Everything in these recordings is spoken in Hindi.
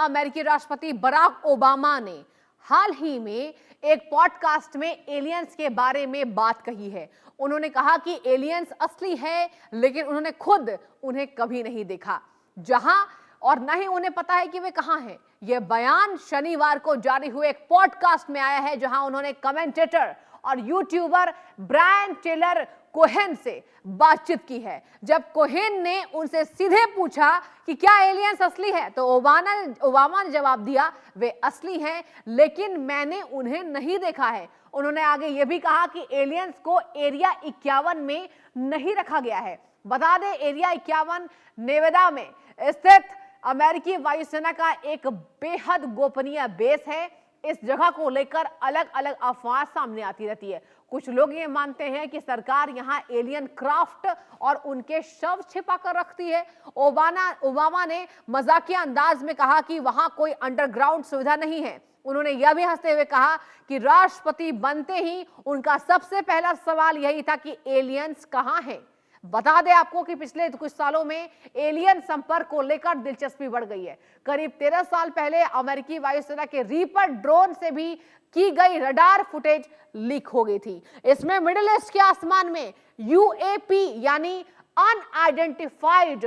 अमेरिकी राष्ट्रपति बराक ओबामा ने हाल ही में एक पॉडकास्ट में एलियंस के बारे में बात कही है। उन्होंने कहा कि एलियंस असली है, लेकिन उन्होंने खुद उन्हें कभी नहीं देखा, जहां और न ही उन्हें पता है कि वे कहां हैं। यह बयान शनिवार को जारी हुए एक पॉडकास्ट में आया है, जहां उन्होंने कमेंटेटर और यूट्यूबर ब्रायन टेलर कोहेन से बातचीत की है। जब कोहेन ने उनसे सीधे पूछा कि क्या एलियंस असली है, तो ओबामा ने जवाब दिया, वे असली हैं, लेकिन मैंने उन्हें नहीं देखा है। उन्होंने आगे यह भी कहा कि एलियंस को एरिया 51 में नहीं रखा गया है। बता दें, एरिया 51 नेवादा में स्थित अमेरिकी वायुसेना का एक बेहद गोपनीय बेस है। इस जगह को लेकर अलग अलग अफवाह सामने आती रहती है। कुछ लोग ये मानते हैं कि सरकार यहां एलियन क्राफ्ट और उनके शव छिपा कर रखती है। ओबामा ने मजाकिया अंदाज में कहा कि वहां कोई अंडरग्राउंड सुविधा नहीं है। उन्होंने यह भी हंसते हुए कहा कि राष्ट्रपति बनते ही उनका सबसे पहला सवाल यही था कि एलियंस कहां हैं। बता दें आपको कि पिछले कुछ सालों में एलियन संपर्क को लेकर दिलचस्पी बढ़ गई है। करीब 13 साल पहले अमेरिकी वायुसेना के रीपर ड्रोन से भी की गई रडार फुटेज लीक हो गई थी। इसमें मिडिल ईस्ट के आसमान में यूएपी यानी अनआइडेंटिफाइड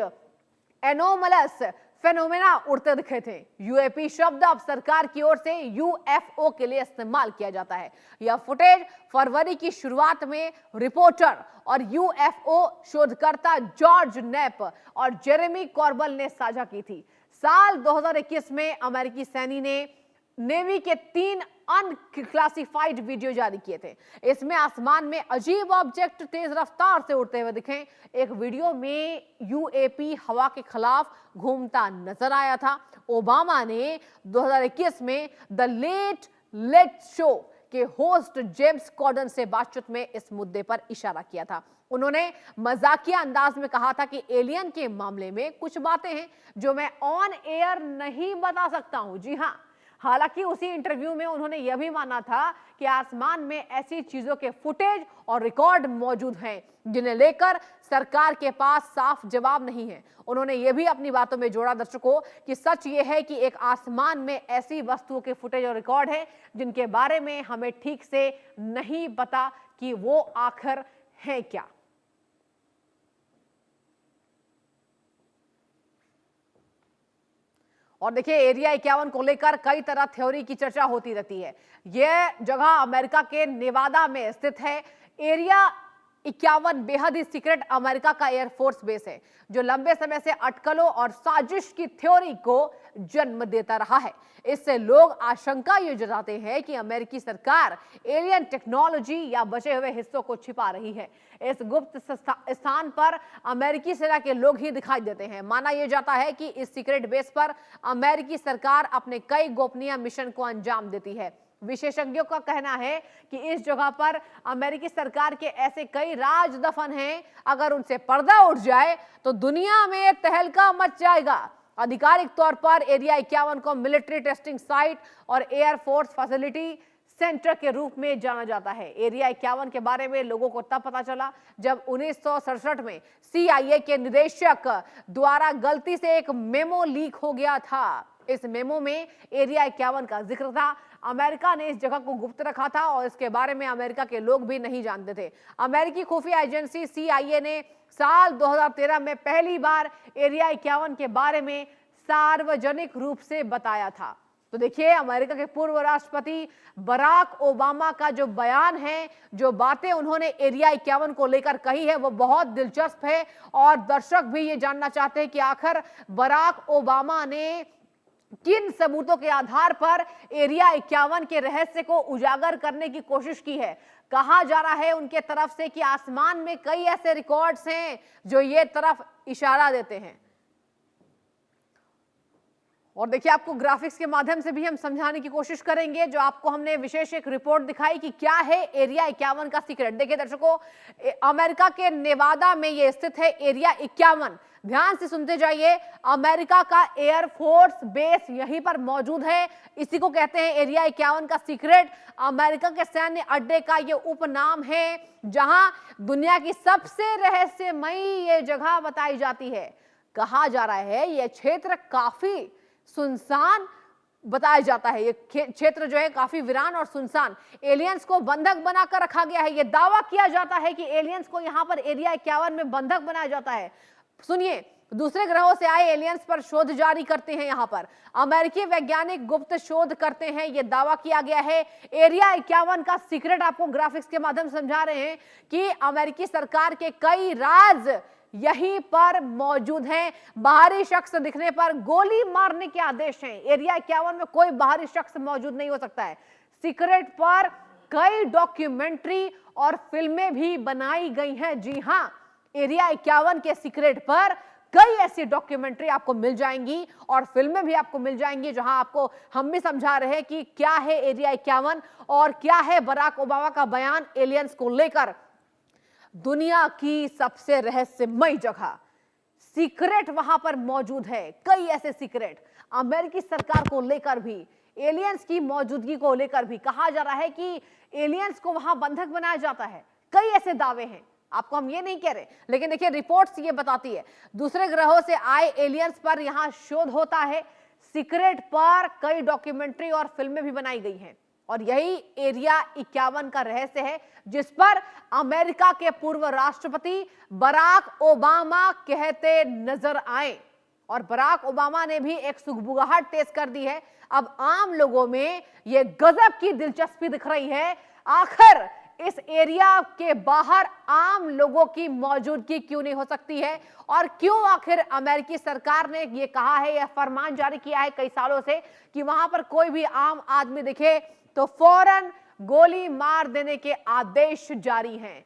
एनोमलस फेनोमेना उड़ते दिखे थे। यूएपी शब्द अब सरकार की ओर से यूएफओ के लिए इस्तेमाल किया जाता है। यह फुटेज फरवरी की शुरुआत में रिपोर्टर और यूएफओ शोधकर्ता जॉर्ज नेप और जेरेमी कॉर्बल ने साझा की थी। साल 2021 में अमेरिकी सैन्य ने नेवी के 3 अनक्लासिफाइड वीडियो जारी किए थे। इसमें आसमान में अजीब ऑब्जेक्ट तेज रफ्तार से उड़ते हुए दिखे। एक वीडियो में यूएपी हवा के खिलाफ घूमता नजर आया था। ओबामा ने 2021 में द लेट शो के होस्ट जेम्स कॉर्डन से बातचीत में इस मुद्दे पर इशारा किया था। उन्होंने मजाकिया अंदाज में कहा था कि एलियन के मामले में कुछ बातें हैं जो मैं ऑन एयर नहीं बता सकता हूं। जी हां, हालांकि उसी इंटरव्यू में उन्होंने यह भी माना था कि आसमान में ऐसी चीजों के फुटेज और रिकॉर्ड मौजूद हैं जिन्हें लेकर सरकार के पास साफ जवाब नहीं है। उन्होंने यह भी अपनी बातों में जोड़ा दर्शकों कि सच यह है कि एक आसमान में ऐसी वस्तुओं के फुटेज और रिकॉर्ड हैं जिनके बारे में हमें ठीक से नहीं पता कि वो आखिर हैं क्या। और देखिए, एरिया 51 को लेकर कई तरह थ्योरी की चर्चा होती रहती है। यह जगह अमेरिका के नेवादा में स्थित है। एरिया 51 बेहद ही सीक्रेट अमेरिका का एयरफोर्स बेस है, जो लंबे समय से अटकलों और साजिश की थ्योरी को जन्म देता रहा है। इससे लोग आशंका ये जताते हैं कि अमेरिकी सरकार एलियन टेक्नोलॉजी या बचे हुए हिस्सों को छिपा रही है। इस गुप्त स्थान पर अमेरिकी सेना के लोग ही दिखाई देते हैं। माना यह जाता है कि इस सीक्रेट बेस पर अमेरिकी सरकार अपने कई गोपनीय मिशन को अंजाम देती है। विशेषज्ञों का कहना है कि इस जगह पर अमेरिकी सरकार के ऐसे कई राज दफन हैं, अगर उनसे पर्दा उठ जाए तो दुनिया में तहलका मच जाएगा। आधिकारिक तौर पर एरिया 51 को मिलिट्री टेस्टिंग साइट और एयरफोर्स फैसिलिटी सेंटर के रूप में जाना जाता है। एरिया 51 के बारे में लोगों को तब पता चला जब 1967 में CIA के निदेशक द्वारा गलती से एक मेमो लीक हो गया था। इस मेमो में एरिया 51 का जिक्र था। अमेरिका ने इस जगह को गुप्त रखा था और इसके बारे में अमेरिका के लोग भी नहीं जानते थे। अमेरिकी खुफिया एजेंसी CIA ने साल 2013 में पहली बार एरिया 51 के बारे में सार्वजनिक रूप से बताया था। तो देखिए, अमेरिका के पूर्व राष्ट्रपति बराक ओबामा का जो बयान है, जो बातें उन्होंने एरिया 51 को लेकर कही है, वो बहुत दिलचस्प है। और दर्शक भी ये जानना चाहते हैं कि आखिर बराक ओबामा ने किन सबूतों के आधार पर एरिया 51 के रहस्य को उजागर करने की कोशिश की है। कहा जा रहा है उनके तरफ से कि आसमान में कई ऐसे रिकॉर्ड्स हैं जो ये तरफ इशारा देते हैं। और देखिए, आपको ग्राफिक्स के माध्यम से भी हम समझाने की कोशिश करेंगे। जो आपको हमने विशेष एक रिपोर्ट दिखाई कि क्या है एरिया 51 का सीक्रेट। देखिए दर्शकों, अमेरिका के नेवादा में ये स्थित है एरिया 51। ध्यान से सुनते जाइए। अमेरिका का एयरफोर्स बेस यहीं पर मौजूद है। इसी को कहते हैं एरिया 51 का सीक्रेट। अमेरिका के सैन्य अड्डे का ये उपनाम है, जहां दुनिया की सबसे रहस्यमयी ये जगह बताई जाती है। कहा जा रहा है यह क्षेत्र काफी सुनसान बताया जाता है। ये क्षेत्र जो है काफी वीरान और सुनसान, एलियंस को बंधक बनाकर रखा गया है। ये दावा किया जाता है कि एलियंस को यहां पर एरिया 51 में बंधक बनाया जाता है। सुनिए, दूसरे ग्रहों से आए एलियंस पर शोध जारी करते हैं। यहां पर अमेरिकी वैज्ञानिक गुप्त शोध करते हैं, यह दावा किया गया है। एरिया 51 का सीक्रेट आपको ग्राफिक्स के माध्यम से समझा रहे हैं कि अमेरिकी सरकार के कई राज यहीं पर मौजूद हैं। बाहरी शख्स दिखने पर गोली मारने के आदेश हैं। एरिया 51 में कोई बाहरी शख्स मौजूद नहीं हो सकता है। सीक्रेट पर कई डॉक्यूमेंट्री और फिल्में भी बनाई गई हैं। जी हां, एरिया 51 के सीक्रेट पर कई ऐसी डॉक्यूमेंट्री आपको मिल जाएंगी और फिल्में भी आपको मिल जाएंगी, जहां आपको हम भी समझा रहे हैं कि क्या है एरिया 51 और क्या है बराक ओबामा का बयान एलियंस को लेकर। दुनिया की सबसे रहस्यमय जगह, सीक्रेट वहां पर मौजूद है। कई ऐसे सीक्रेट अमेरिकी सरकार को लेकर भी, एलियंस की मौजूदगी को लेकर भी कहा जा रहा है कि एलियंस को वहां बंधक बनाया जाता है। कई ऐसे दावे हैं, आपको हम ये नहीं कह रहे, लेकिन देखिए रिपोर्ट्स ये बताती है दूसरे ग्रहों से आए एलियंस पर यहां शोध होता है। सीक्रेट पर कई डॉक्यूमेंट्री और फिल्में भी बनाई गई हैं और यही एरिया 51 का रहस्य है, जिस पर अमेरिका के पूर्व राष्ट्रपति बराक ओबामा कहते नजर आए। और बराक ओबामा ने भी एक सुगबुगाहट तेज कर दी है। अब आम लोगों में यह गजब की दिलचस्पी दिख रही है, आखिर इस एरिया के बाहर आम लोगों की मौजूदगी क्यों नहीं हो सकती है और क्यों आखिर अमेरिकी सरकार ने यह कहा है, यह फरमान जारी किया है कई सालों से कि वहां पर कोई भी आम आदमी दिखे तो फौरन गोली मार देने के आदेश जारी हैं।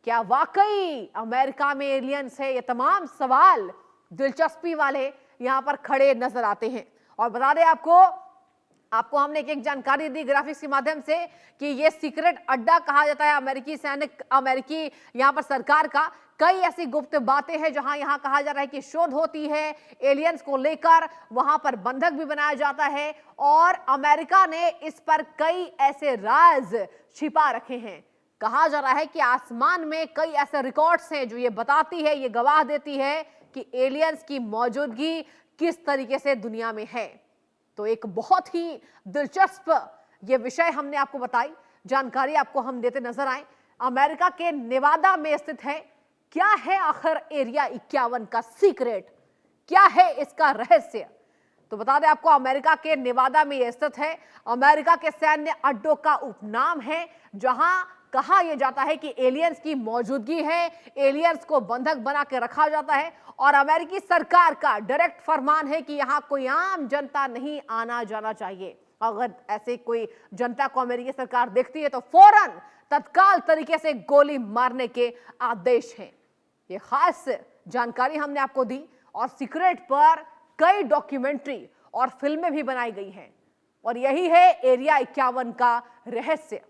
क्या वाकई अमेरिका में एलियंस है? ये तमाम सवाल दिलचस्पी वाले यहां पर खड़े नजर आते हैं। और बता दें आपको हमने एक जानकारी दी ग्राफिक्स के माध्यम से कि यह सीक्रेट अड्डा कहा जाता है अमेरिकी यहां पर सरकार का। कई ऐसी गुप्त बातें हैं जहां यहां कहा जा रहा है कि शोध होती है एलियंस को लेकर, वहां पर बंधक भी बनाया जाता है और अमेरिका ने इस पर कई ऐसे राज छिपा रखे हैं। कहा जा रहा है कि आसमान में कई ऐसे रिकॉर्ड्स हैं जो ये बताती है, ये गवाह देती है कि एलियंस की मौजूदगी किस तरीके से दुनिया में है। तो एक बहुत ही दिलचस्प ये विषय हमने आपको बताई, जानकारी आपको हम देते नजर आए। अमेरिका के नेवादा में स्थित है। क्या है आखिर एरिया 51 का सीक्रेट, क्या है इसका रहस्य? तो बता दें आपको, अमेरिका के नेवादा में यह स्थित है। अमेरिका के सैन्य अड्डों का उपनाम है, जहां कहा यह जाता है कि एलियंस की मौजूदगी है, एलियंस को बंधक बना के रखा जाता है और अमेरिकी सरकार का डायरेक्ट फरमान है कि यहां कोई आम जनता नहीं आना जाना चाहिए। अगर ऐसे कोई जनता को अमेरिकी सरकार देखती है तो फौरन तत्काल तरीके से गोली मारने के आदेश हैं। ये खास जानकारी हमने आपको दी और सीक्रेट पर कई डॉक्यूमेंट्री और फिल्में भी बनाई गई हैं और यही है एरिया 51 का रहस्य।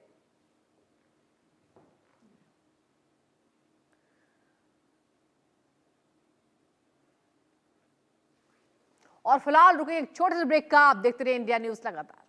और फिलहाल रुके एक छोटे से ब्रेक का, आप देखते रहे इंडिया न्यूज लगातार।